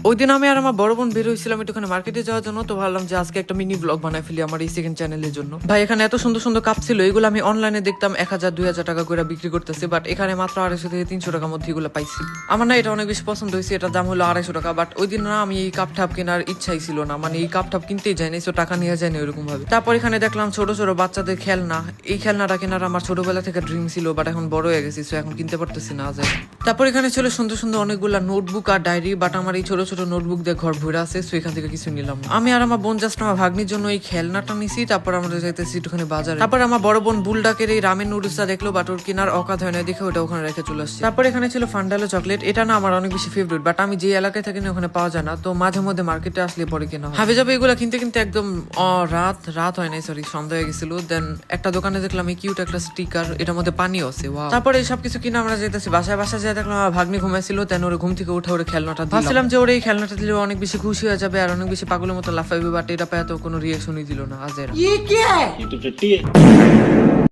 ওই দিন আমি আর আমার বড় বোন বের হয়েছিলাম একটুখানি মার্কেটে যাওয়ার জন্য, তো ভাবলাম যে আজকে একটা মিনি ব্লগ বানাই ফেলি আমার এই সেকেন্ড চ্যানেলের জন্য। ভাই এখানে এত সুন্দর সুন্দর কাপ ছিল, এগুলো আমি অনলাইনে দেখতাম 1000-2000 টাকা করে বিক্রি করতেছে, বাট এখানে মাত্র 250 থেকে 300 টাকার মধ্যে এগুলো পাইছি। আমার না এটা অনেক বেশি পছন্দ হয়েছে, এটার দাম হলো 250 টাকা। বাট ওই দিন না আমি এই কাপ ঠাপ কেনার ইচ্ছাই ছিল না, মানে এই কাপ ঠাপ কিনতেই যায়নি, তো টাকা নিয়ে যায়নি ওইরকম ভাবে। তারপর এখানে দেখলাম ছোট ছোট বাচ্চাদের খেলনা, এই খেলনাটা কেনার আমার ছোটবেলা থেকে ড্রিম ছিল, বাট এখন বড় হয়ে গেছি, এখন কিনতে পারতেছি না। তারপর এখানে ছিল সুন্দর সুন্দর অনেকগুলা নোটবুক আর ডায়েরি, বাট আমার এই ছোট ছোট নোটবুক দিয়ে ঘর ভরে আছে, সো এখান থেকে কিছু নিলাম না। আমি আর আমার বোন জাস্ট আমার ভাগ্নির জন্য এই খেলনাটা নিছি। তারপর আমরা যাইতেছি একটুখানি বাজারে। তারপর আমার বড় বোন বুলডাকের এই রামেন নুডলসটা দেখলো, বাট ওর কেনার অকাত হয় না দেখে ওটা ওখানে রেখে চলে আসছে। তারপর এখানে ছিল ফান্ডালো চকলেট, এটা না আমার অনেক বেশি ফেভারিট, বাট আমি যে এলাকায় থাকি না ওখানে পাওয়া যায় না, তো মাঝে মধ্যে মার্কেটে আসলে পরে কেনা হয়। হাবে যাবে এগুলো কিনতে কিনতে একদম রাত হয় নাই, সরি সন্ধ্যা হয়ে গেছিল। দেন একটা দোকানে দেখলাম এই কিউট একটা স্টিকার, এটার মধ্যে পানিও আছে। তারপরে এই সবকিছু কিনে আমরা যেতেছি বাসায়। বাসায় যেয়ে দেখলাম আমার ভাগ্নি ঘুমাইছিল, দেন ওরে ঘুম থেকে উঠে ওরে খেলনাটা ভাবছিলাম যে ওর এই খেলনাটা দিলে অনেক বেশি খুশি হয়ে যাবে আর অনেক বেশি পাগলের মতো লাফাইবে, বাট এটা পায় তো কোনো রিয়াকশনই দিল না। আজ ये क्या है? ये तो टट्टी है।